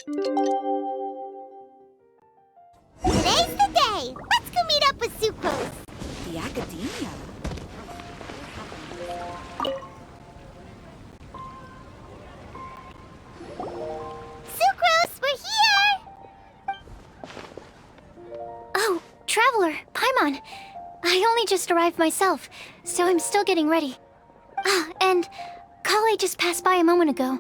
Today's the day! Let's go meet up with Sucrose! The academia? Sucrose, we're here! Oh, Traveler, Paimon. I only just arrived myself, so I'm still getting ready. Ah, and Kale just passed by a moment ago.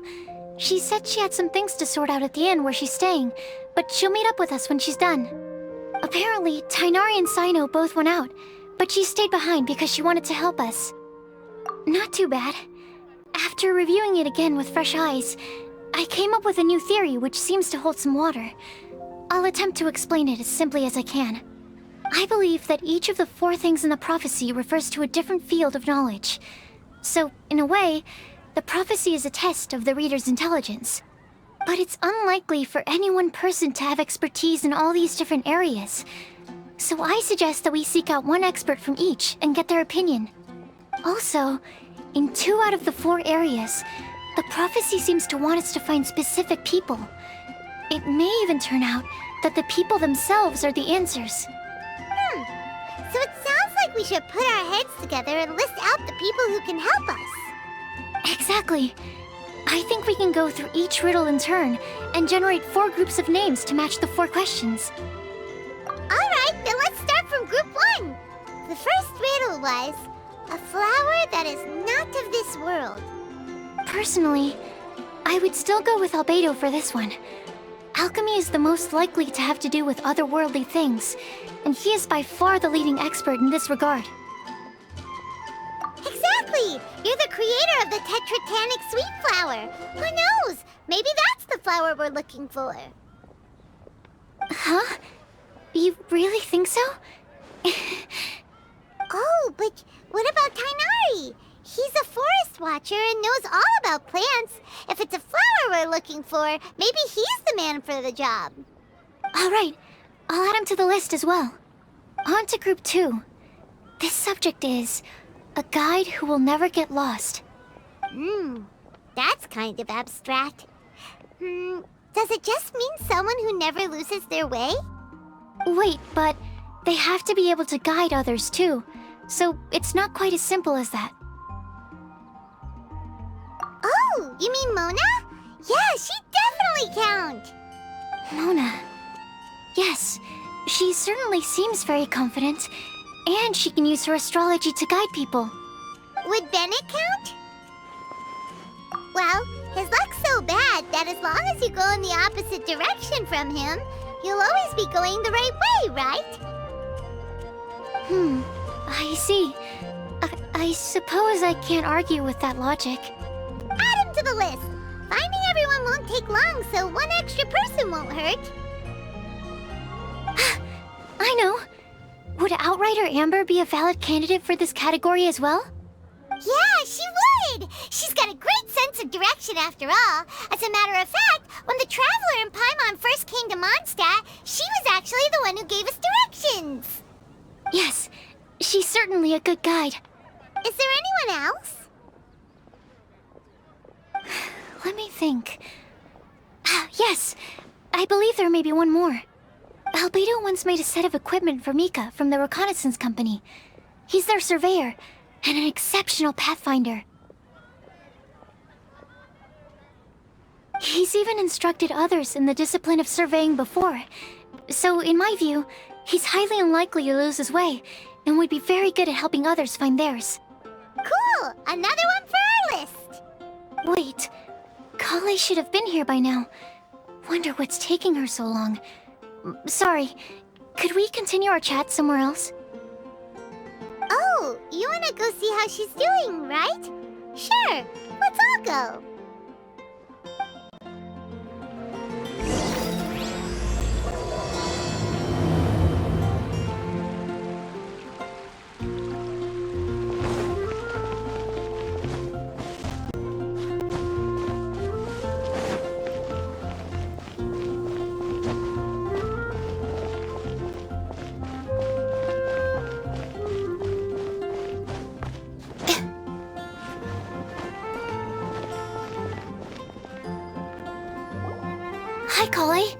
She said she had some things to sort out at the inn where she's staying, but she'll meet up with us when she's done. Apparently, Tainari and Sino both went out, but she stayed behind because she wanted to help us. Not too bad. After reviewing it again with fresh eyes, I came up with a new theory which seems to hold some water. I'll attempt to explain it as simply as I can. I believe that each of the 4 things in the prophecy refers to a different field of knowledge. So, in a way, the prophecy is a test of the reader's intelligence. But it's unlikely for any one person to have expertise in all these different areas. So I suggest that we seek out one expert from each and get their opinion. Also, in 2 out of the 4 areas, the prophecy seems to want us to find specific people. It may even turn out that the people themselves are the answers. So it sounds like we should put our heads together and list out the people who can help us. Exactly. I think we can go through each riddle in turn and generate 4 groups of names to match the 4 questions. Alright, then let's start from group 1. The first riddle was, a flower that is not of this world. Personally, I would still go with Albedo for this one. Alchemy is the most likely to have to do with otherworldly things, and he is by far the leading expert in this regard. Exactly! You're the creator of the Tetratanic sweet flower. Who knows? Maybe that's the flower we're looking for. Huh? You really think so? Oh, but what about Tainari? He's a forest watcher and knows all about plants. If it's a flower we're looking for, maybe he's the man for the job. Alright, I'll add him to the list as well. On to group 2. This subject is a guide who will never get lost. That's kind of abstract. Does it just mean someone who never loses their way? Wait, but they have to be able to guide others too, so it's not quite as simple as that. Oh, you mean Mona? Yeah, she definitely counts. Mona. Yes, she certainly seems very confident, and she can use her astrology to guide people. Would Bennett count? Well, his luck's so bad that as long as you go in the opposite direction from him, you'll always be going the right way, right? I see. I suppose I can't argue with that logic. Add him to the list. Finding everyone won't take long, so one extra person won't hurt. I know. Would Outrider Amber be a valid candidate for this category as well? Yeah, she would! She's got a great sense of direction after all. As a matter of fact, when the Traveler and Paimon first came to Mondstadt, she was actually the one who gave us directions. Yes, she's certainly a good guide. Is there anyone else? Let me think. Yes, I believe there may be one more. Albedo once made a set of equipment for Mika from the reconnaissance company. He's their surveyor, and an exceptional pathfinder. He's even instructed others in the discipline of surveying before. So, in my view, he's highly unlikely to lose his way, and would be very good at helping others find theirs. Cool! Another one for our list! Wait, Kale should have been here by now. Wonder what's taking her so long. Sorry, could we continue our chat somewhere else? Oh, you wanna go see how she's doing, right? Sure, let's all go. Hi, Collie.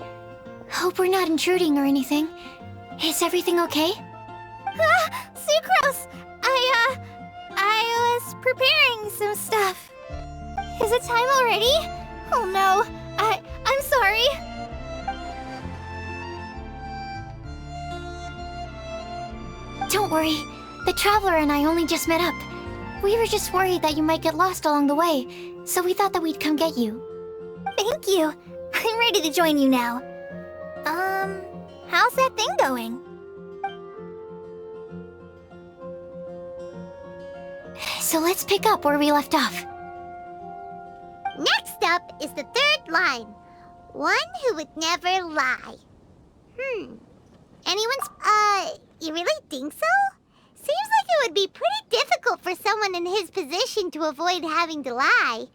Hope we're not intruding or anything. Is everything okay? Sucrose! I was preparing some stuff. Is it time already? Oh no, I'm sorry. Don't worry. The Traveler and I only just met up. We were just worried that you might get lost along the way, so we thought that we'd come get you. Thank you. I'm ready to join you now. How's that thing going? So let's pick up where we left off. Next up is the third line. One who would never lie. You really think so? Seems like it would be pretty difficult for someone in his position to avoid having to lie.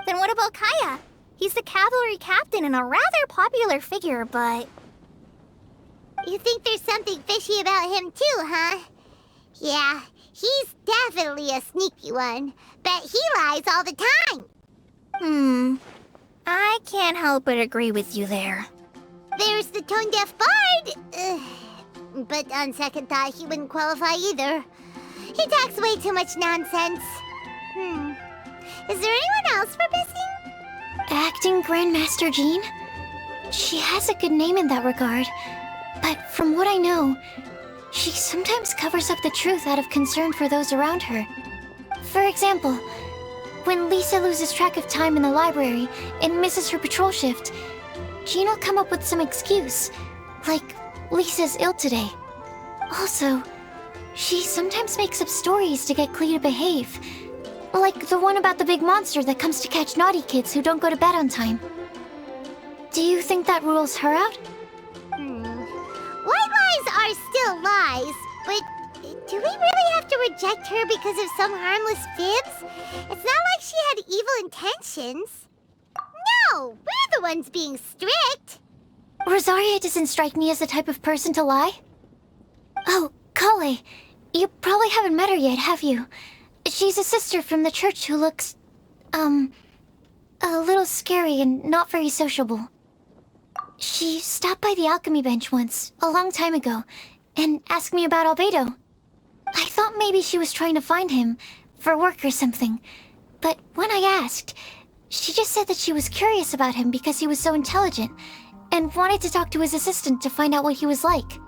Then what about Kaya? He's the cavalry captain and a rather popular figure, but... You think there's something fishy about him too, huh? Yeah, he's definitely a sneaky one. Bet he lies all the time. I can't help but agree with you there. There's the tone-deaf bard. But on second thought, he wouldn't qualify either. He talks way too much nonsense. Is there anyone else we're missing? Acting Grandmaster Jean? She has a good name in that regard. But from what I know, she sometimes covers up the truth out of concern for those around her. For example, when Lisa loses track of time in the library and misses her patrol shift, Jean will come up with some excuse, like Lisa's ill today. Also, she sometimes makes up stories to get Klee to behave, like the one about the big monster that comes to catch naughty kids who don't go to bed on time. Do you think that rules her out? White lies are still lies, but do we really have to reject her because of some harmless fibs? It's not like she had evil intentions. No, we're the ones being strict. Rosaria doesn't strike me as the type of person to lie. Oh, Kale, you probably haven't met her yet, have you? She's a sister from the church who looks, a little scary and not very sociable. She stopped by the alchemy bench once, a long time ago, and asked me about Albedo. I thought maybe she was trying to find him, for work or something. But when I asked, she just said that she was curious about him because he was so intelligent, and wanted to talk to his assistant to find out what he was like.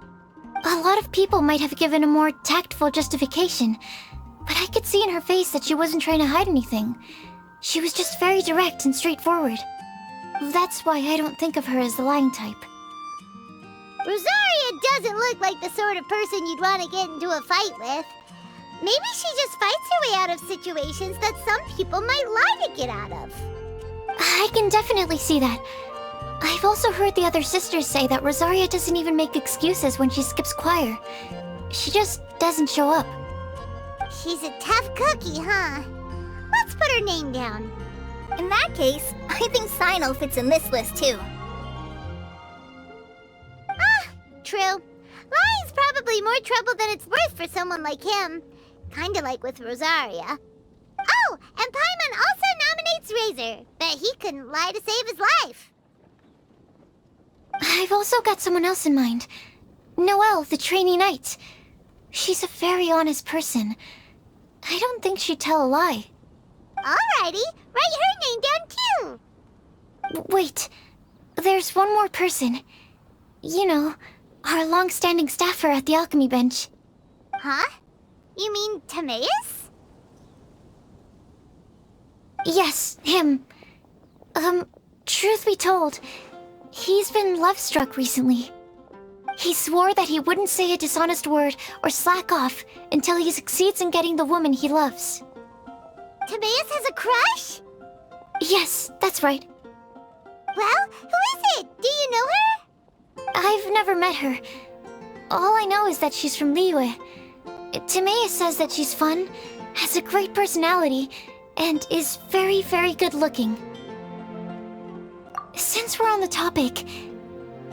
A lot of people might have given a more tactful justification, but I could see in her face that she wasn't trying to hide anything. She was just very direct and straightforward. That's why I don't think of her as the lying type. Rosaria doesn't look like the sort of person you'd want to get into a fight with. Maybe she just fights her way out of situations that some people might lie to get out of. I can definitely see that. I've also heard the other sisters say that Rosaria doesn't even make excuses when she skips choir. She just doesn't show up. She's a tough cookie, huh? Let's put her name down. In that case, I think Sino fits in this list too. True. Lying's probably more trouble than it's worth for someone like him. Kinda like with Rosaria. Oh, and Paimon also nominates Razor. Bet he couldn't lie to save his life. I've also got someone else in mind. Noelle, the trainee knight. She's a very honest person. I don't think she'd tell a lie. Alrighty, write her name down too. Wait, there's one more person. You know, our long-standing staffer at the alchemy bench. Huh? You mean Timaeus? Yes, him. Truth be told, he's been love-struck recently. He swore that he wouldn't say a dishonest word or slack off until he succeeds in getting the woman he loves. Timaeus has a crush? Yes, that's right. Well, who is it? Do you know her? I've never met her. All I know is that she's from Liyue. Timaeus says that she's fun, has a great personality, and is very, very good looking. Since we're on the topic,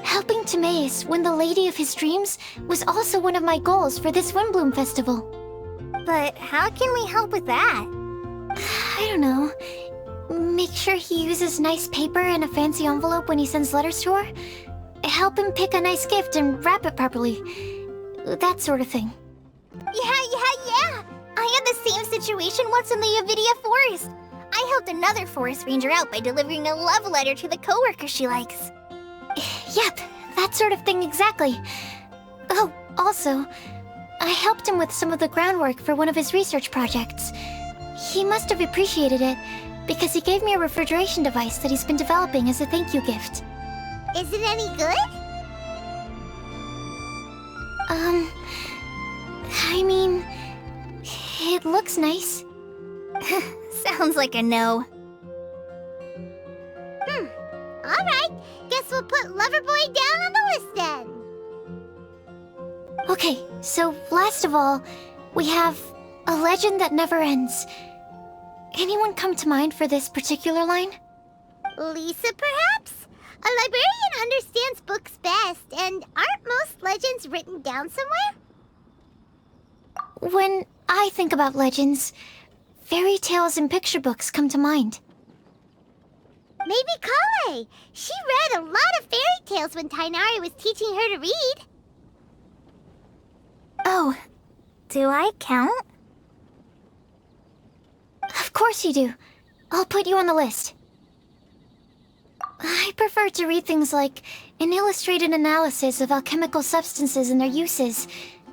helping Timaeus win the lady of his dreams was also one of my goals for this Windblume festival. But how can we help with that? I don't know. Make sure he uses nice paper and a fancy envelope when he sends letters to her. Help him pick a nice gift and wrap it properly. That sort of thing. Yeah. I had the same situation once in the Avidia Forest. I helped another forest ranger out by delivering a love letter to the coworker she likes. Yep, that sort of thing exactly. Oh, also, I helped him with some of the groundwork for one of his research projects. He must have appreciated it, because he gave me a refrigeration device that he's been developing as a thank you gift. Is it any good? I mean, it looks nice. Sounds like a no. Alright, guess we'll put Loverboy down on the list then. Okay, so last of all, we have a legend that never ends. Anyone come to mind for this particular line? Lisa, perhaps? A librarian understands books best, and aren't most legends written down somewhere? When I think about legends, fairy tales and picture books come to mind. Maybe Kale. She read a lot of fairy tales when Tainari was teaching her to read. Oh, do I count? Of course you do. I'll put you on the list. I prefer to read things like an illustrated analysis of alchemical substances and their uses,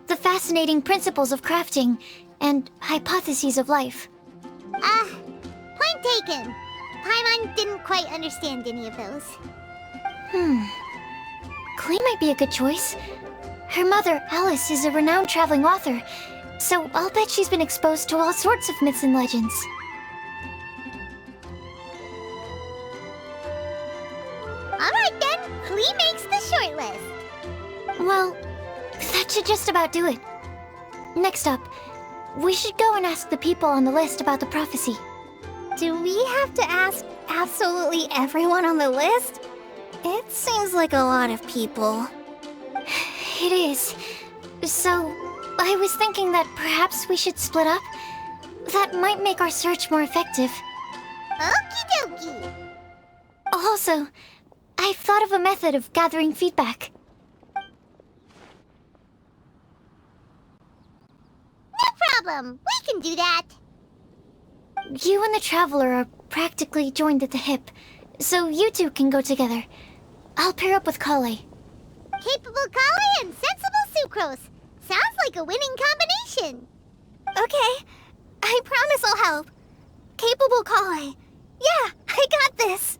the fascinating principles of crafting, and hypotheses of life. Point taken. Paimon didn't quite understand any of those. Klee might be a good choice. Her mother, Alice, is a renowned traveling author, so I'll bet she's been exposed to all sorts of myths and legends. Alright then, Klee makes the short list. Well, that should just about do it. Next up, we should go and ask the people on the list about the prophecy. Do we have to ask absolutely everyone on the list? It seems like a lot of people. It is. So, I was thinking that perhaps we should split up. That might make our search more effective. Okie dokie. Also, I've thought of a method of gathering feedback. No problem. We can do that. You and the Traveler are practically joined at the hip, so you two can go together. I'll pair up with Kale. Capable Kale and sensible Sucrose. Sounds like a winning combination. Okay, I promise I'll help. Capable Kale. Yeah, I got this.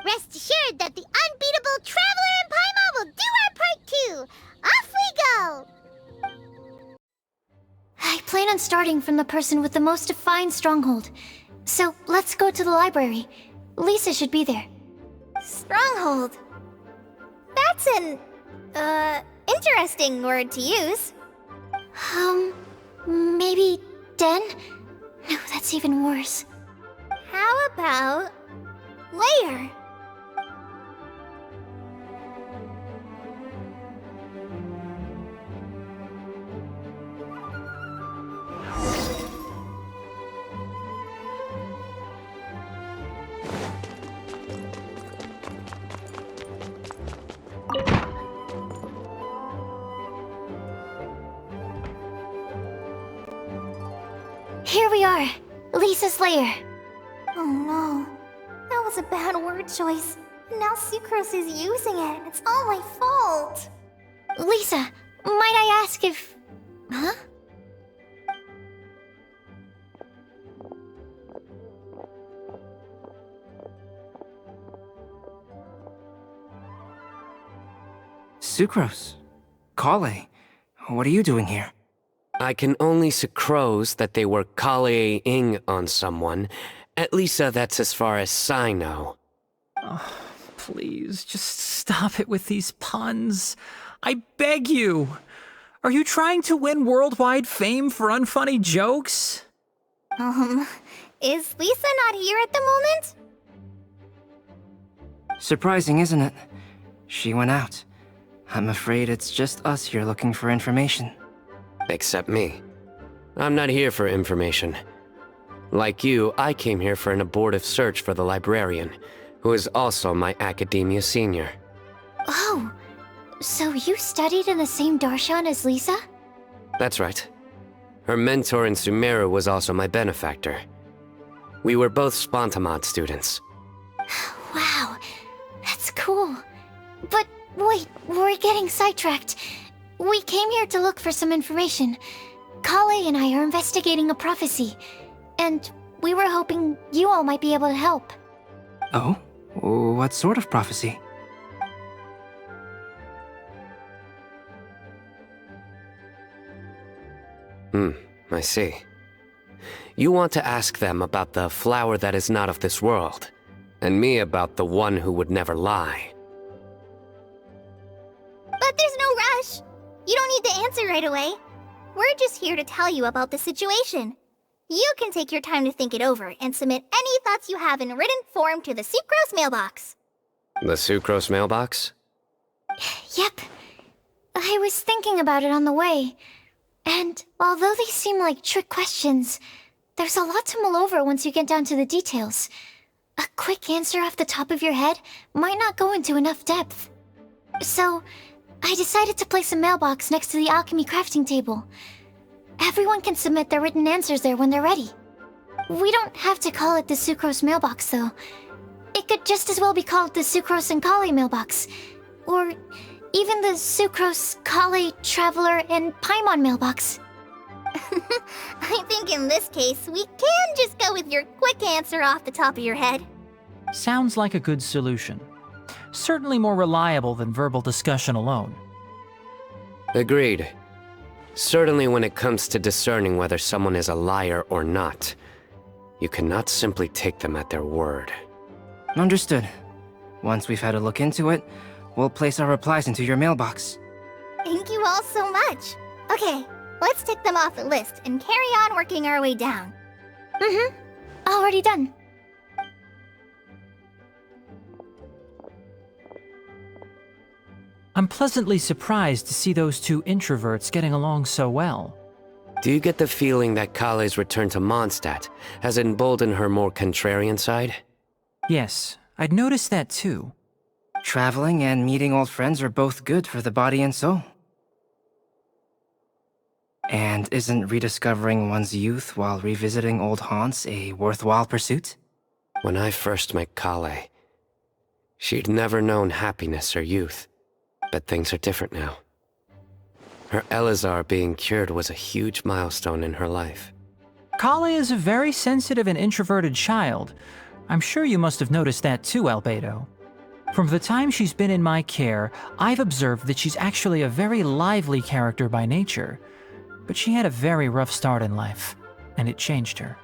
Rest assured that the unbeatable Traveler and Paimon will do our part too. Off we go! I plan on starting from the person with the most defined stronghold. So let's go to the library. Lisa should be there. Stronghold. That's an, interesting word to use. Maybe den? No, that's even worse. How about layer? Here we are, Lisa's lair. Oh no, that was a bad word choice. Now Sucrose is using it. It's all my fault. Lisa, might I ask if... Huh? Sucrose. Kale. What are you doing here? I can only sucrose that they were Kale-ing on someone. At least that's as far as I know. Oh, please, just stop it with these puns. I beg you. Are you trying to win worldwide fame for unfunny jokes? Is Lisa not here at the moment? Surprising, isn't it? She went out. I'm afraid it's just us here looking for information. Except me. I'm not here for information. Like you, I came here for an abortive search for the librarian, who is also my academia senior. Oh, so you studied in the same darshan as Lisa? That's right. Her mentor in Sumeru was also my benefactor. We were both Spontamod students. Wow, that's cool. But wait, we're getting sidetracked. We came here to look for some information. Kale and I are investigating a prophecy, and we were hoping you all might be able to help. Oh? What sort of prophecy? I see. You want to ask them about the flower that is not of this world, and me about the one who would never lie. But there's no rush. You don't need to answer right away. We're just here to tell you about the situation. You can take your time to think it over and submit any thoughts you have in written form to the Sucrose mailbox. The Sucrose mailbox? Yep. I was thinking about it on the way. And although they seem like trick questions, there's a lot to mull over once you get down to the details. A quick answer off the top of your head might not go into enough depth. So, I decided to place a mailbox next to the alchemy crafting table. Everyone can submit their written answers there when they're ready. We don't have to call it the Sucrose mailbox, though. It could just as well be called the Sucrose and Kale mailbox. Or even the Sucrose, Kale, Traveler, and Paimon mailbox. I think in this case, we can just go with your quick answer off the top of your head. Sounds like a good solution. Certainly more reliable than verbal discussion alone. Agreed. Certainly when it comes to discerning whether someone is a liar or not, you cannot simply take them at their word. Understood. Once we've had a look into it, we'll place our replies into your mailbox. Thank you all so much. Okay, let's tick them off the list and carry on working our way down. Already done. I'm pleasantly surprised to see those two introverts getting along so well. Do you get the feeling that Kale's return to Mondstadt has emboldened her more contrarian side? Yes, I'd noticed that too. Traveling and meeting old friends are both good for the body and soul. And isn't rediscovering one's youth while revisiting old haunts a worthwhile pursuit? When I first met Kale, she'd never known happiness or youth. But things are different now. Her Elazar being cured was a huge milestone in her life. Kale is a very sensitive and introverted child. I'm sure you must have noticed that too, Albedo. From the time she's been in my care, I've observed that she's actually a very lively character by nature. But she had a very rough start in life, and it changed her.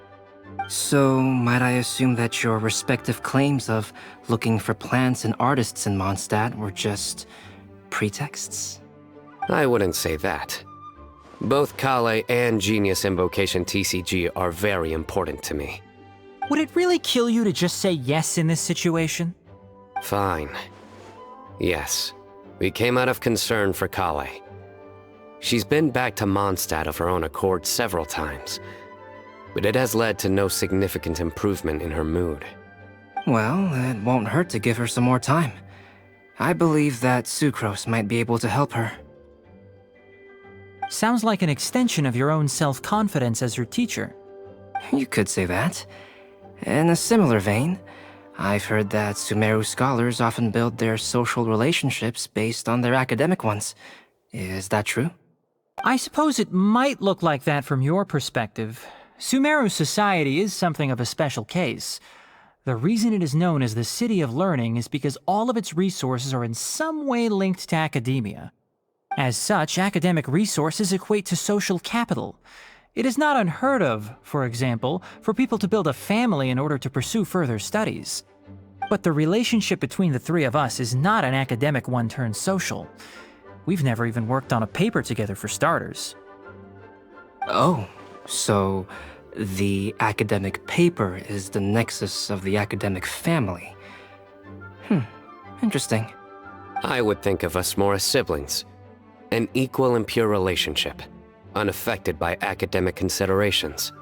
So, might I assume that your respective claims of looking for plants and artists in Mondstadt were just pretexts? I wouldn't say that. Both Kale and Genius Invocation TCG are very important to me. Would it really kill you to just say yes in this situation? Fine. Yes, we came out of concern for Kale. She's been back to Mondstadt of her own accord several times, but it has led to no significant improvement in her mood. Well, it won't hurt to give her some more time. I believe that Sucrose might be able to help her. Sounds like an extension of your own self-confidence as her teacher. You could say that. In a similar vein, I've heard that Sumeru scholars often build their social relationships based on their academic ones. Is that true? I suppose it might look like that from your perspective. Sumeru society is something of a special case. The reason it is known as the City of Learning is because all of its resources are in some way linked to academia. As such, academic resources equate to social capital. It is not unheard of, for example, for people to build a family in order to pursue further studies. But the relationship between the three of us is not an academic one turned social. We've never even worked on a paper together for starters. Oh, so the academic paper is the nexus of the academic family. Interesting. I would think of us more as siblings. An equal and pure relationship, unaffected by academic considerations.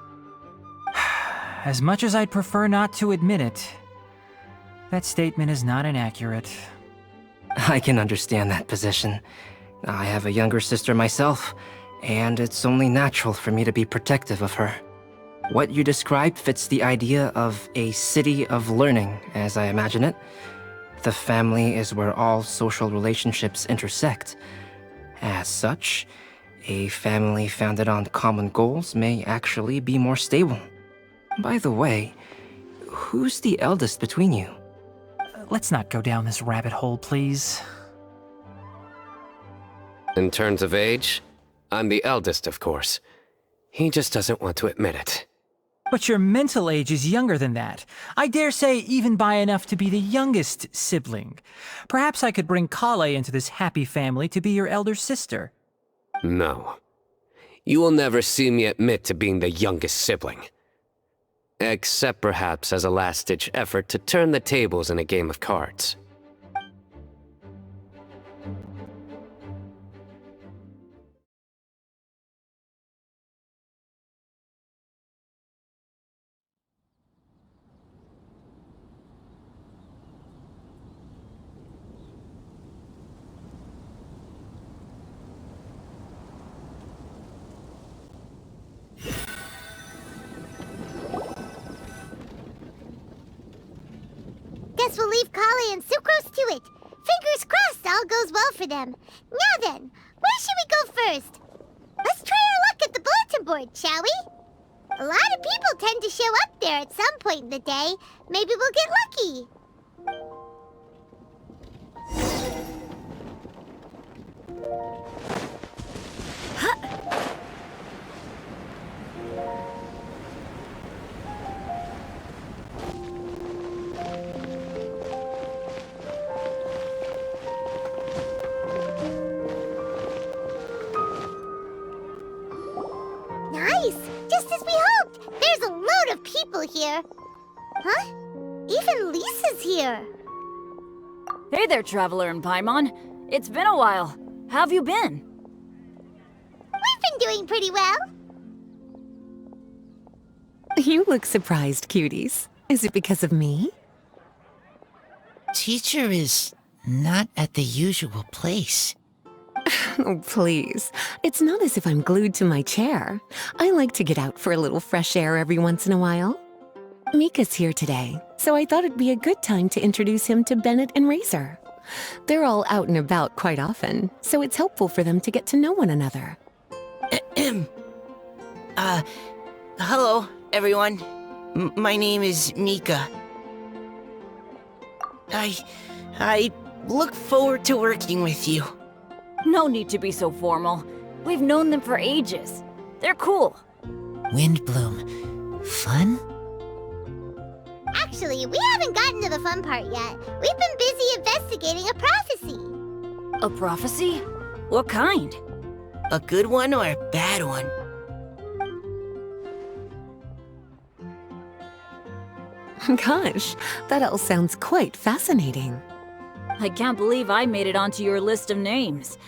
As much as I'd prefer not to admit it, that statement is not inaccurate. I can understand that position. I have a younger sister myself, and it's only natural for me to be protective of her. What you described fits the idea of a city of learning, as I imagine it. The family is where all social relationships intersect. As such, a family founded on common goals may actually be more stable. By the way, who's the eldest between you? Let's not go down this rabbit hole, please. In terms of age, I'm the eldest, of course. He just doesn't want to admit it. But your mental age is younger than that. I dare say even by enough to be the youngest sibling. Perhaps I could bring Kale into this happy family to be your elder sister. No. You will never see me admit to being the youngest sibling. Except perhaps as a last-ditch effort to turn the tables in a game of cards. Guess we'll leave Kale and Sucrose to it. Fingers crossed all goes well for them. Now then, where should we go first? Let's try our luck at the bulletin board, shall we? A lot of people tend to show up there at some point in the day. Maybe we'll get lucky. Nice! Just as we hoped! There's a load of people here. Huh? Even Lisa's here. Hey there, Traveler and Paimon. It's been a while. How have you been? We've been doing pretty well. You look surprised, cuties. Is it because of me? Teacher is not at the usual place. Oh, please. It's not as if I'm glued to my chair. I like to get out for a little fresh air every once in a while. Mika's here today, so I thought it'd be a good time to introduce him to Bennett and Razor. They're all out and about quite often, so it's helpful for them to get to know one another. Hello, everyone. My name is Mika. I look forward to working with you. No need to be so formal. We've known them for ages. They're cool. Windblume. Fun? Actually, we haven't gotten to the fun part yet. We've been busy investigating a prophecy. A prophecy? What kind? A good one or a bad one? Gosh, that all sounds quite fascinating. I can't believe I made it onto your list of names.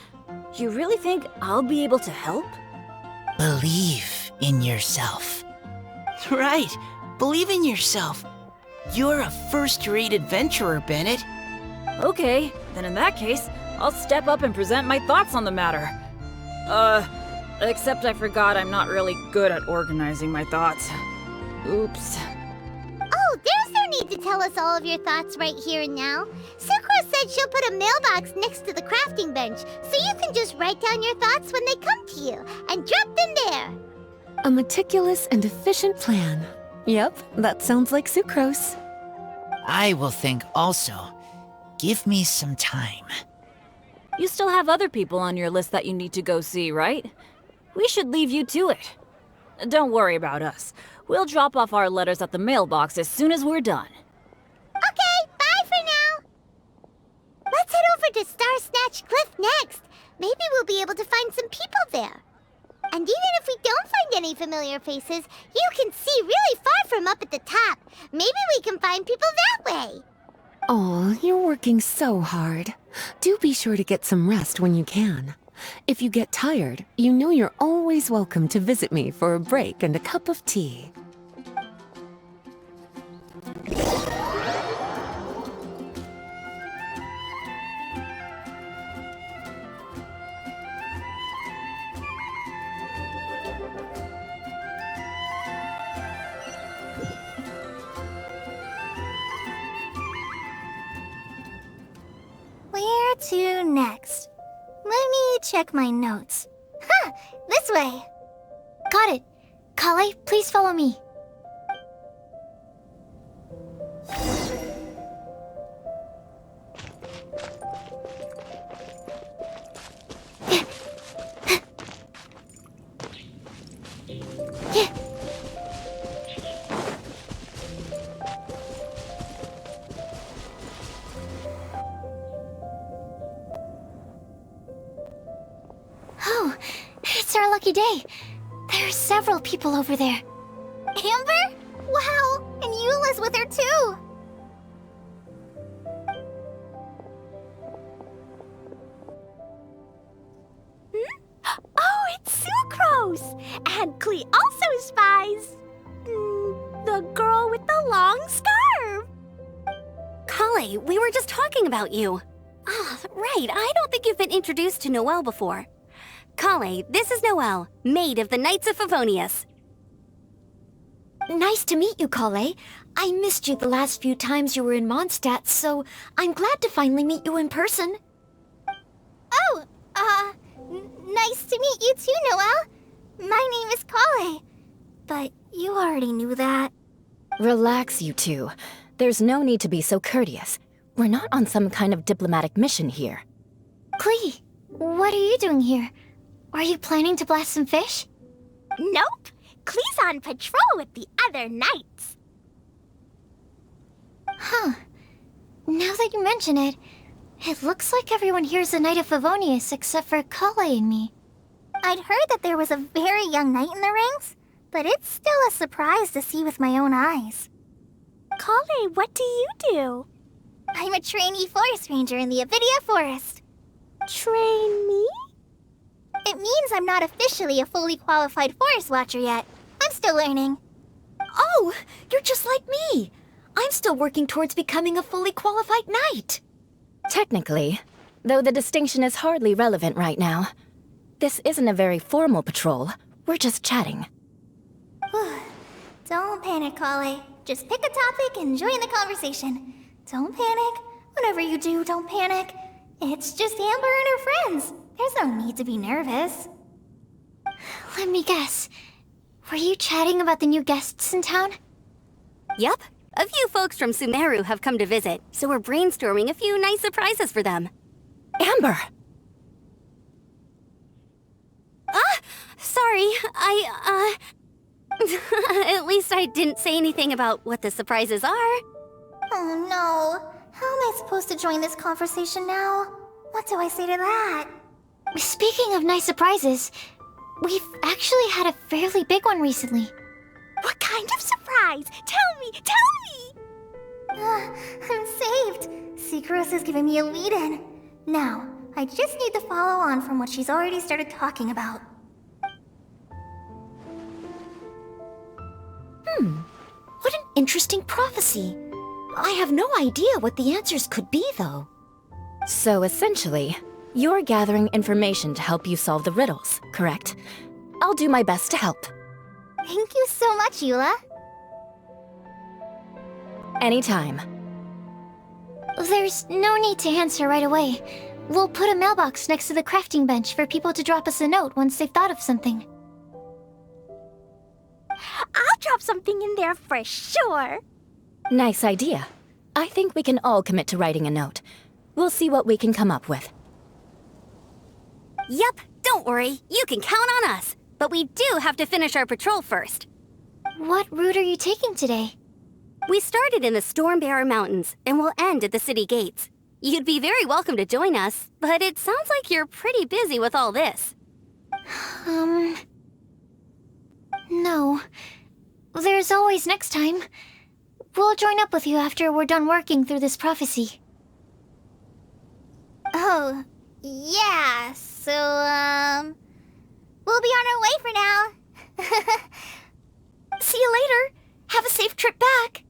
You really think I'll be able to help? Believe in yourself. Right. Believe in yourself. You're a first-rate adventurer, Bennett. Okay, then in that case, I'll step up and present my thoughts on the matter. Except I forgot I'm not really good at organizing my thoughts. Oops. Oh, there's no need to tell us all of your thoughts right here and now. Sucrose said she'll put a mailbox next to the crafting bench, so you can just write down your thoughts when they come to you, and drop them there. A meticulous and efficient plan. Yep, that sounds like Sucrose. I will think also. Give me some time. You still have other people on your list that you need to go see, right? We should leave you to it. Don't worry about us. We'll drop off our letters at the mailbox as soon as we're done. Okay, bye for now. Let's head over to Star Snatch Cliff next. Maybe we'll be able to find some people there. And even if we don't find any familiar faces, you can see really far from up at the top. Maybe we can find people that way. Oh, you're working so hard. Do be sure to get some rest when you can. If you get tired, you know you're always welcome to visit me for a break and a cup of tea. check my notes. Huh, this way. Got it. Kale, please follow me. Oh, it's our lucky day. There are several people over there. Amber? Wow, and Eula's with her too. Oh, it's Sucrose! And Klee also spies. The girl with the long scarf. Kale, we were just talking about you. Ah, right, I don't think you've been introduced to Noelle before. Kale, this is Noelle, maid of the Knights of Favonius. Nice to meet you, Kale. I missed you the last few times you were in Mondstadt, so I'm glad to finally meet you in person. Oh, nice to meet you too, Noelle. My name is Kale. But you already knew that. Relax, you two. There's no need to be so courteous. We're not on some kind of diplomatic mission here. Klee, what are you doing here? Are you planning to blast some fish? Nope. Klee's on patrol with the other knights. Huh. Now that you mention it, it looks like everyone here is a Knight of Favonius except for Kale and me. I'd heard that there was a very young knight in the ranks, but it's still a surprise to see with my own eyes. Kale, what do you do? I'm a trainee forest ranger in the Avidia Forest. Trainee? It means I'm not officially a fully qualified forest watcher yet. I'm still learning. Oh, you're just like me. I'm still working towards becoming a fully qualified knight. Technically, though the distinction is hardly relevant right now. This isn't a very formal patrol. We're just chatting. Don't panic, Kale. Just pick a topic and join the conversation. Don't panic. Whatever you do, don't panic. It's just Amber and her friends. There's no need to be nervous. Let me guess. Were you chatting about the new guests in town? Yup, a few folks from Sumeru have come to visit, so we're brainstorming a few nice surprises for them. Amber! Sorry, at least I didn't say anything about what the surprises are. Oh no. How am I supposed to join this conversation now? What do I say to that? Speaking of nice surprises, we've actually had a fairly big one recently. What kind of surprise? Tell me! I'm saved. Sucrose is giving me a lead-in. Now, I just need to follow on from what she's already started talking about. What an interesting prophecy. I have no idea what the answers could be, though. So essentially, you're gathering information to help you solve the riddles, correct? I'll do my best to help. Thank you so much, Eula. Anytime. There's no need to answer right away. We'll put a mailbox next to the crafting bench for people to drop us a note once they've thought of something. I'll drop something in there for sure. Nice idea. I think we can all commit to writing a note. We'll see what we can come up with. Yup, don't worry, you can count on us. But we do have to finish our patrol first. What route are you taking today? We started in the Stormbearer Mountains, and we'll end at the city gates. You'd be very welcome to join us, but it sounds like you're pretty busy with all this. No. There's always next time. We'll join up with you after we're done working through this prophecy. Oh, yeah, so, we'll be on our way for now. See you later. Have a safe trip back.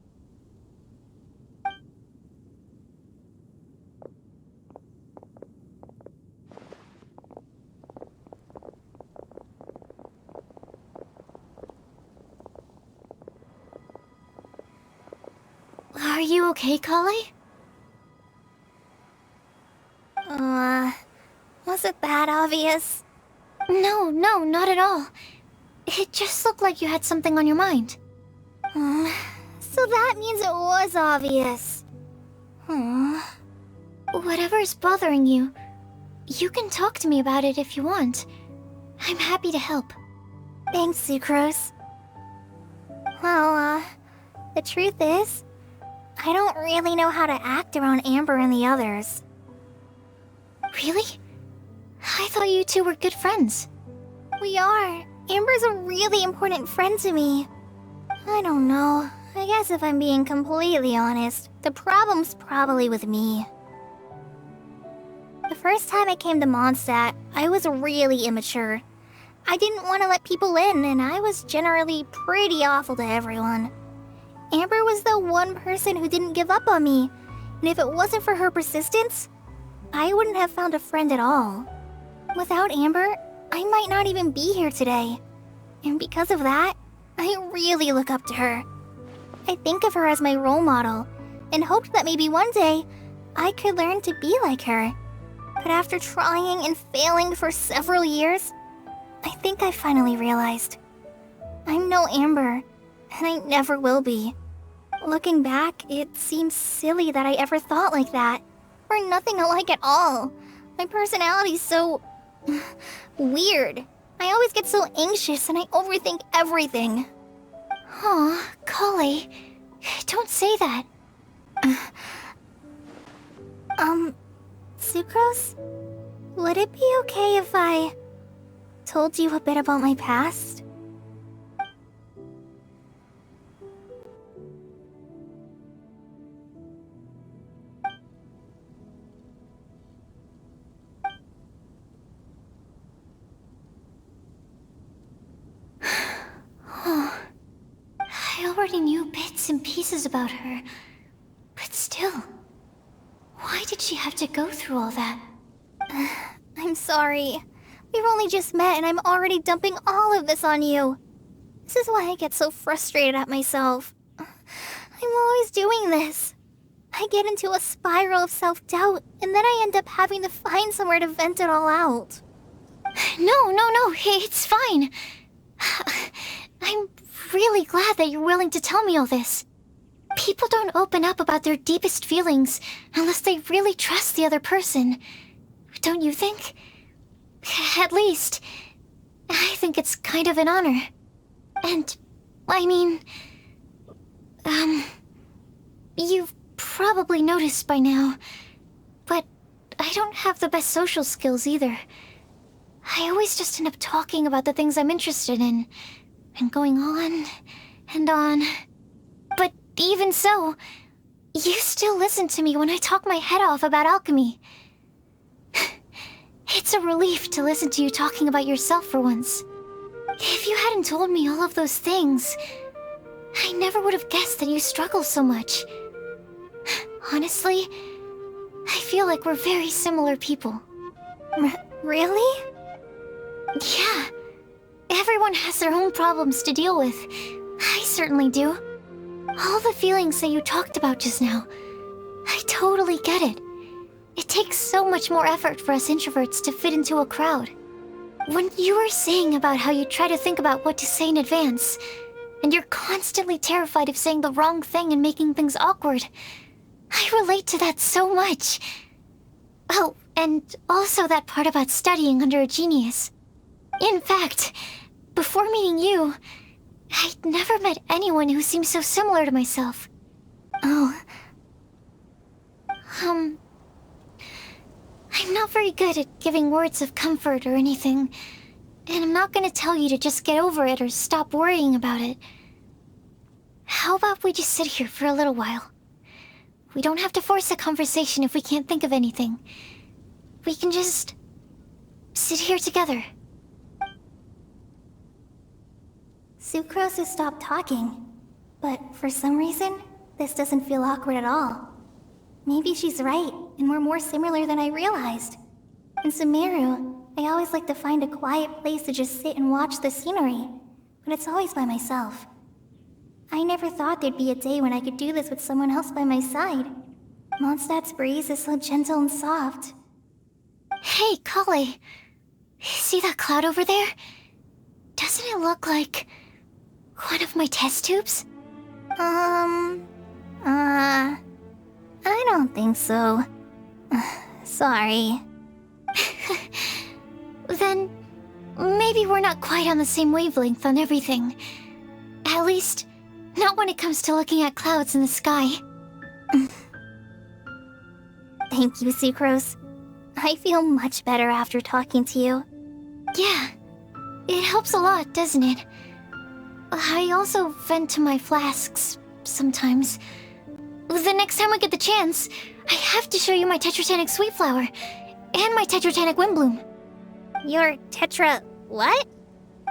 Are you okay, Kale? Was Was it that obvious? No, not at all. It just looked like you had something on your mind. So that means it was obvious. Whatever's bothering you, you can talk to me about it if you want. I'm happy to help. Thanks, Sucrose. Well, the truth is, I don't really know how to act around Amber and the others. Really? I thought you two were good friends. We are. Amber's a really important friend to me. I don't know. I guess if I'm being completely honest, the problem's probably with me. The first time I came to Mondstadt, I was really immature. I didn't want to let people in, and I was generally pretty awful to everyone. Amber was the one person who didn't give up on me, and if it wasn't for her persistence, I wouldn't have found a friend at all. Without Amber, I might not even be here today. And because of that, I really look up to her. I think of her as my role model, and hoped that maybe one day, I could learn to be like her. But after trying and failing for several years, I think I finally realized. I'm no Amber, and I never will be. Looking back, it seems silly that I ever thought like that. We're nothing alike at all. My personality's so... weird. I always get so anxious and I overthink everything. Aw, Kale, don't say that. Sucrose? Would it be okay if I told you a bit about my past? I already knew bits and pieces about her, but still, why did she have to go through all that? I'm sorry. We've only just met and I'm already dumping all of this on you. This is why I get so frustrated at myself. I'm always doing this. I get into a spiral of self-doubt, and then I end up having to find somewhere to vent it all out. No, it's fine. I'm really glad that you're willing to tell me all this. People don't open up about their deepest feelings unless they really trust the other person. Don't you think? At least, I think it's kind of an honor. And, I mean... You've probably noticed by now, but I don't have the best social skills either. I always just end up talking about the things I'm interested in, and going on and on. But even so, you still listen to me when I talk my head off about alchemy. It's a relief to listen to you talking about yourself for once. If you hadn't told me all of those things, I never would have guessed that you struggle so much. Honestly, I feel like we're very similar people. Really? Yeah. Everyone has their own problems to deal with. I certainly do. All the feelings that you talked about just now, I totally get it. It takes so much more effort for us introverts to fit into a crowd. When you were saying about how you try to think about what to say in advance, and you're constantly terrified of saying the wrong thing and making things awkward, I relate to that so much. Oh, and also that part about studying under a genius. In fact, before meeting you, I'd never met anyone who seemed so similar to myself. Oh. I'm not very good at giving words of comfort or anything, and I'm not gonna tell you to just get over it or stop worrying about it. How about we just sit here for a little while? We don't have to force a conversation if we can't think of anything. We can just sit here together. Sucrose has stopped talking, but for some reason, this doesn't feel awkward at all. Maybe she's right, and we're more similar than I realized. In Sumeru, I always like to find a quiet place to just sit and watch the scenery, but it's always by myself. I never thought there'd be a day when I could do this with someone else by my side. Mondstadt's breeze is so gentle and soft. Hey, Kale. See that cloud over there? Doesn't it look like one of my test tubes? I don't think so. Sorry. Then maybe we're not quite on the same wavelength on everything. At least, not when it comes to looking at clouds in the sky. Thank you, Sucrose. I feel much better after talking to you. Yeah, it helps a lot, doesn't it? I also vent to my flasks sometimes. The next time I get the chance, I have to show you my Tetratanic Sweet Flower and my Tetratanic Windblume. Your Tetra... what?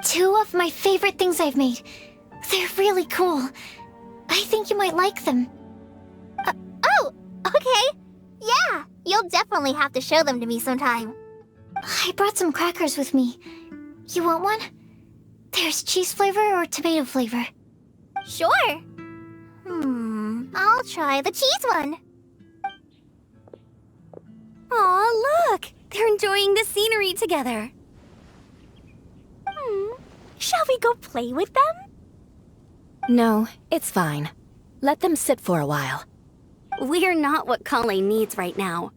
2 of my favorite things I've made. They're really cool. I think you might like them. Oh, okay. Yeah, you'll definitely have to show them to me sometime. I brought some crackers with me. You want one? There's cheese flavor or tomato flavor. Sure. I'll try the cheese one. Aw, look! They're enjoying the scenery together. Shall we go play with them? No, it's fine. Let them sit for a while. We're not what Kale needs right now.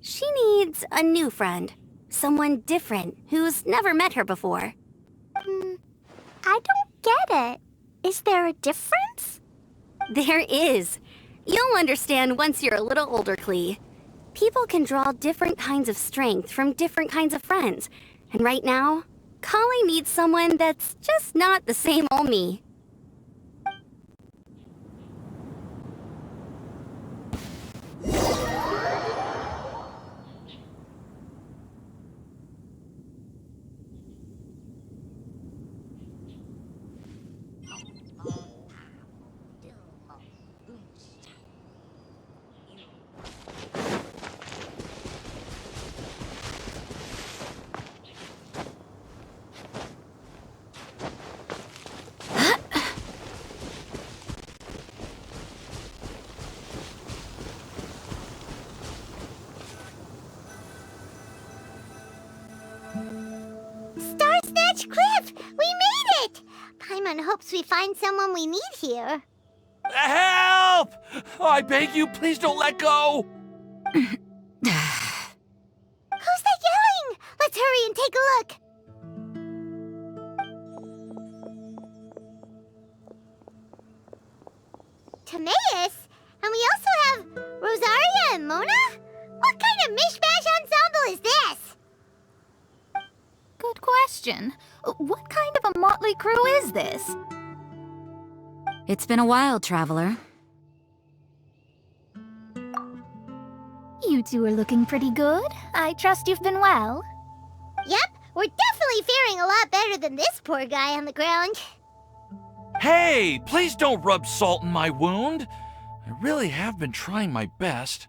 She needs a new friend. Someone different who's never met her before. I don't get it. Is there a difference? There is. You'll understand once you're a little older, Klee. People can draw different kinds of strength from different kinds of friends. And right now, Kale needs someone that's just not the same old me. Star Snatch Cliff! We made it! Paimon hopes we find someone we need here. Help! I beg you, please don't let go! Who's that yelling? Let's hurry and take a look. Timaeus? And we also have Rosaria and Mona? What kind of mishmash ensemble is this? Good question. What kind of a motley crew is this? It's been a while, Traveler. You two are looking pretty good. I trust you've been well. Yep, we're definitely faring a lot better than this poor guy on the ground. Hey, please don't rub salt in my wound. I really have been trying my best.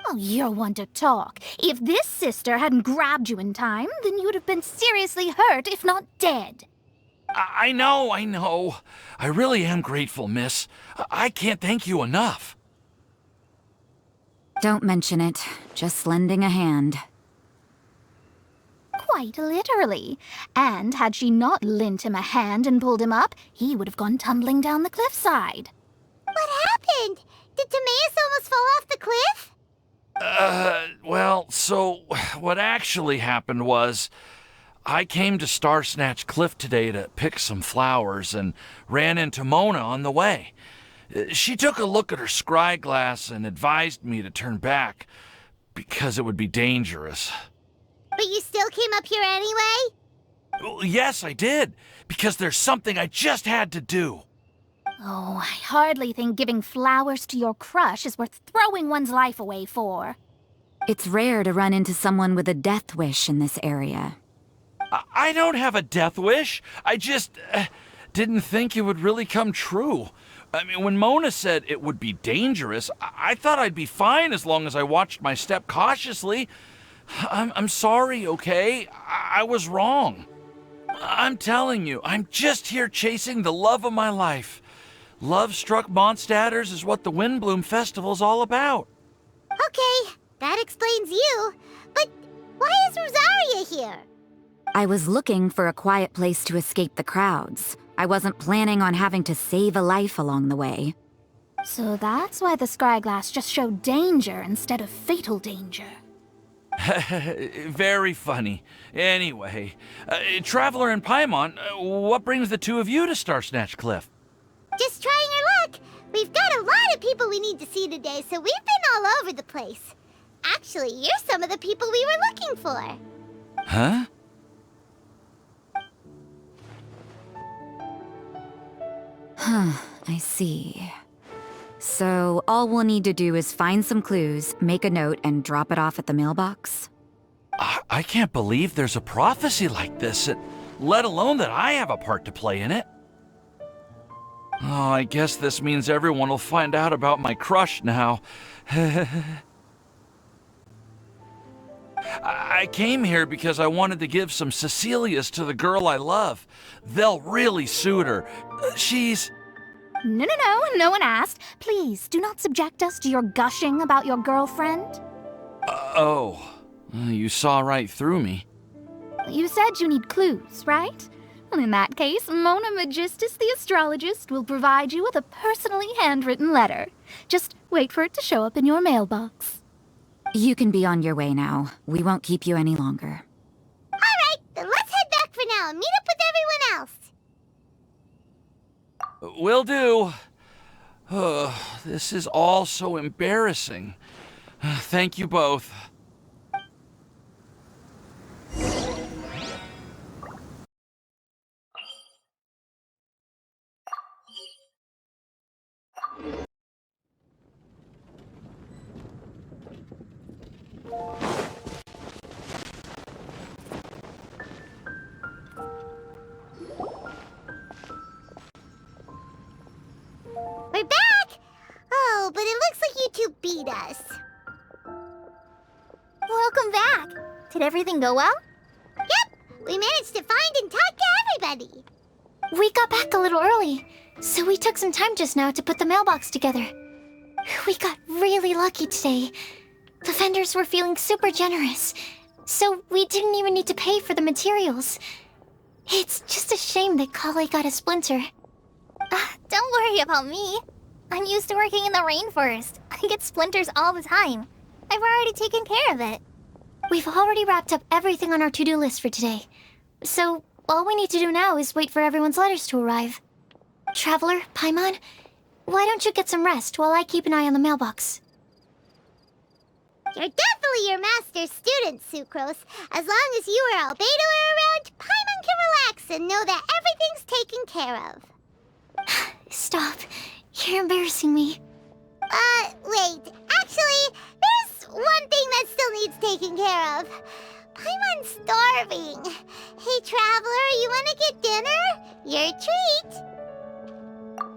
Oh, you're one to talk. If this sister hadn't grabbed you in time, then you'd have been seriously hurt, if not dead. I know. I really am grateful, miss. I can't thank you enough. Don't mention it. Just lending a hand. Quite literally. And had she not lent him a hand and pulled him up, he would have gone tumbling down the cliffside. What happened? Did Timaeus almost fall off the cliff? Well, so what actually happened was I came to Star Snatch Cliff today to pick some flowers and ran into Mona on the way. She took a look at her scry glass and advised me to turn back because it would be dangerous. But you still came up here anyway? Well, yes, I did, because there's something I just had to do. Oh, I hardly think giving flowers to your crush is worth throwing one's life away for. It's rare to run into someone with a death wish in this area. I don't have a death wish. I just didn't think it would really come true. I mean, when Mona said it would be dangerous, I thought I'd be fine as long as I watched my step cautiously. I'm sorry, okay? I was wrong. I'm telling you, I'm just here chasing the love of my life. Love-struck Mondstadters is what the Windblume Festival's all about. Okay, that explains you. But Why is Rosaria here? I was looking for a quiet place to escape the crowds. I wasn't planning on having to save a life along the way. So that's why the scryglass just showed danger instead of fatal danger. Very funny. Anyway, Traveler and Paimon, what brings the two of you to Star Snatch Cliff? Just trying our luck. We've got a lot of people we need to see today, so we've been all over the place. Actually, you're some of the people we were looking for. Huh? I see. So all we'll need to do is find some clues, make a note, and drop it off at the mailbox? I can't believe there's a prophecy like this, let alone that I have a part to play in it. Oh, I guess this means everyone will find out about my crush now. I came here because I wanted to give some Cecilias to the girl I love. They'll really suit her. She's... No one asked. Please, do not subject us to your gushing about your girlfriend. You saw right through me. You said you need clues, right? Well, in that case, Mona Magistus the astrologist will provide you with a personally handwritten letter. Just wait for it to show up in your mailbox. You can be on your way now. We won't keep you any longer. All right, then let's head back for now and meet up with everyone else. Will do. This is all so embarrassing. Thank you both. We're back! Oh, but it looks like you two beat us. Welcome back. Did everything go well? Yep, we managed to find and talk to everybody. We got back a little early, so we took some time just now to put the mailbox together. We got really lucky today. The vendors were feeling super generous, so we didn't even need to pay for the materials. It's just a shame that Kale got a splinter. Don't worry about me. I'm used to working in the rainforest. I get splinters all the time. I've already taken care of it. We've already wrapped up everything on our to-do list for today. So, all we need to do now is wait for everyone's letters to arrive. Traveler, Paimon, why don't you get some rest while I keep an eye on the mailbox? You're definitely your master's student, Sucrose. As long as you or Albedo are around, Paimon can relax and know that everything's taken care of. Stop. You're embarrassing me. Wait. Actually, there's one thing that still needs taking care of. Paimon's starving. Hey, Traveler, you wanna get dinner? Your treat.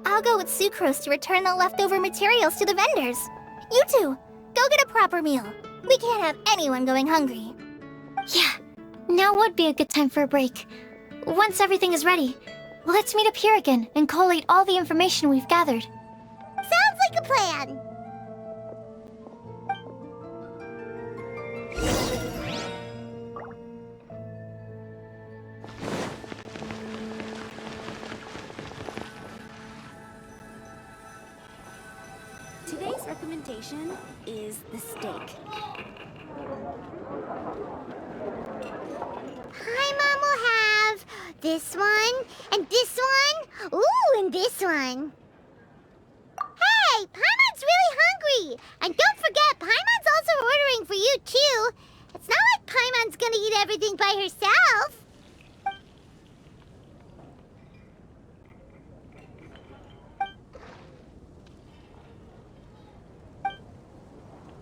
I'll go with Sucrose to return the leftover materials to the vendors. You two, go get a proper meal. We can't have anyone going hungry. Yeah, now would be a good time for a break. Once everything is ready, let's meet up here again and collate all the information we've gathered. Sounds like a plan. Today's recommendation is the steak. Paimon will have this one, and this one, ooh, and this one. Hey, Paimon's really hungry! And don't forget, Paimon's also ordering for you, too. It's not like Paimon's gonna eat everything by herself.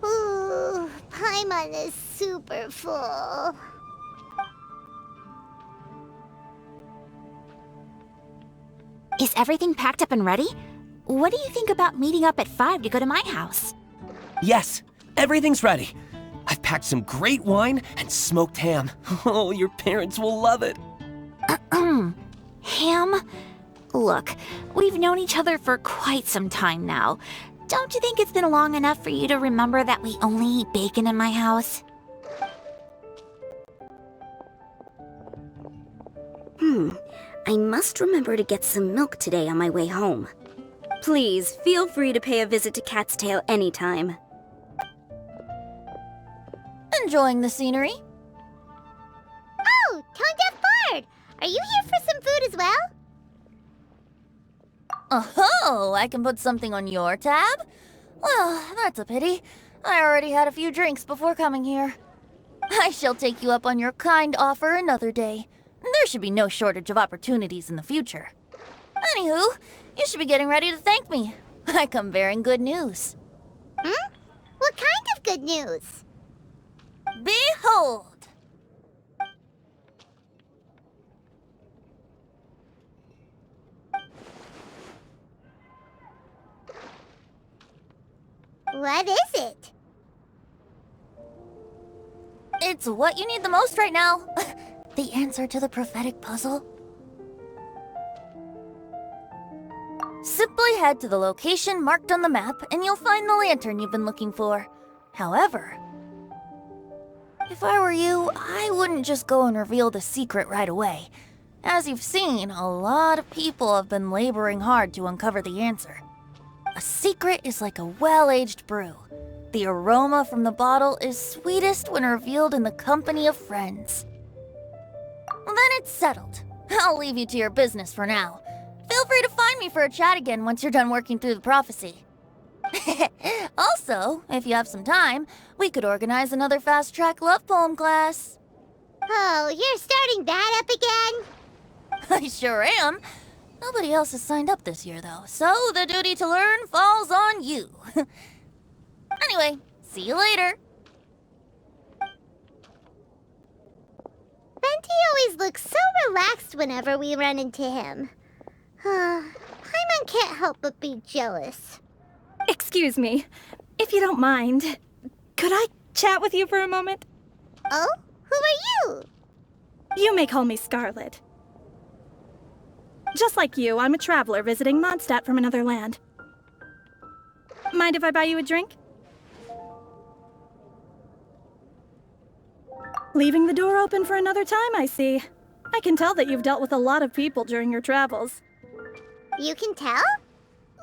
Ooh, Paimon is super full. Is everything packed up and ready? What do you think about meeting up at 5 to go to my house? Yes, everything's ready. I've packed some great wine and smoked ham. Oh, your parents will love it. Ham? Look, we've known each other for quite some time now. Don't you think it's been long enough for you to remember that we only eat bacon in my house? I must remember to get some milk today on my way home. Please, feel free to pay a visit to Cat's Tail anytime. Enjoying the scenery? Oh, Tone Deaf Bard! Are you here for some food as well? Oh, I can put something on your tab? Well, that's a pity. I already had a few drinks before coming here. I shall take you up on your kind offer another day. There should be no shortage of opportunities in the future. Anywho, you should be getting ready to thank me. I come bearing good news. What kind of good news? Behold! What is it? It's what you need the most right now. The answer to the prophetic puzzle. Simply head to the location marked on the map and you'll find the lantern you've been looking for. However, if I were you, I wouldn't just go and reveal the secret right away. As you've seen, a lot of people have been laboring hard to uncover the answer. A secret is like a well-aged brew. The aroma from the bottle is sweetest when revealed in the company of friends. Then it's settled. I'll leave you to your business for now. Feel free to find me for a chat again once you're done working through the prophecy. Also, if you have some time, we could organize another fast-track love poem class. Oh, you're starting that up again? I sure am. Nobody else has signed up this year, though, so the duty to learn falls on you. Anyway, see you later. Venti always looks so relaxed whenever we run into him. Paimon can't help but be jealous. Excuse me, if you don't mind, could I chat with you for a moment? Oh? Who are you? You may call me Scarlet. Just like you, I'm a traveler visiting Mondstadt from another land. Mind if I buy you a drink? Leaving the door open for another time, I see. I can tell that you've dealt with a lot of people during your travels. You can tell?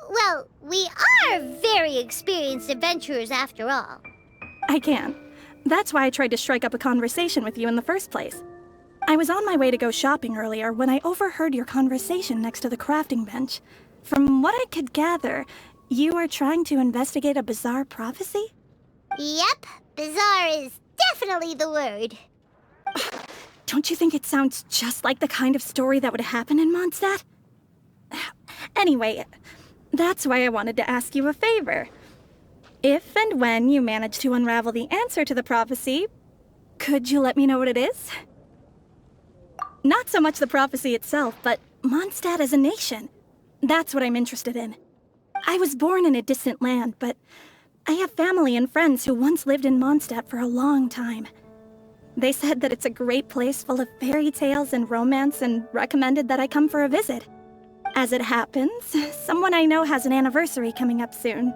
Well, we are very experienced adventurers after all. I can. That's why I tried to strike up a conversation with you in the first place. I was on my way to go shopping earlier when I overheard your conversation next to the crafting bench. From what I could gather, you are trying to investigate a bizarre prophecy? Yep, bizarre is definitely the word. Don't you think it sounds just like the kind of story that would happen in Mondstadt? Anyway, that's why I wanted to ask you a favor. If and when you manage to unravel the answer to the prophecy, could you let me know what it is? Not so much the prophecy itself, but Mondstadt as a nation. That's what I'm interested in. I was born in a distant land, but I have family and friends who once lived in Mondstadt for a long time. They said that it's a great place full of fairy tales and romance and recommended that I come for a visit. As it happens, someone I know has an anniversary coming up soon.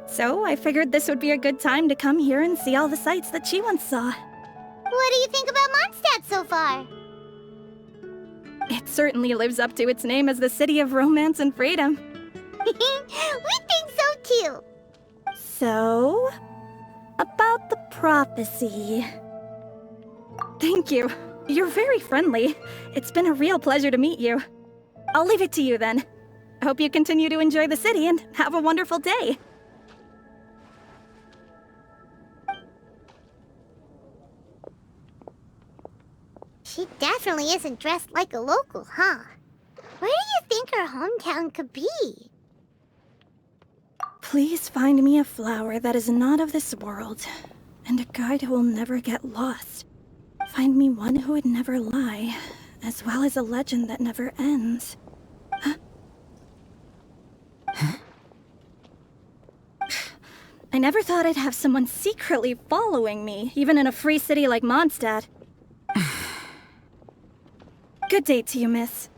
So I figured this would be a good time to come here and see all the sights that she once saw. What do you think about Mondstadt so far? It certainly lives up to its name as the city of romance and freedom. We think so too. So, about the prophecy. Thank you. You're very friendly. It's been a real pleasure to meet you. I'll leave it to you then. I hope you continue to enjoy the city and have a wonderful day. She definitely isn't dressed like a local, huh? Where do you think her hometown could be? Please find me a flower that is not of this world, and a guide who will never get lost. Find me one who would never lie, as well as a legend that never ends. I never thought I'd have someone secretly following me, even in a free city like Mondstadt. Good day to you, miss.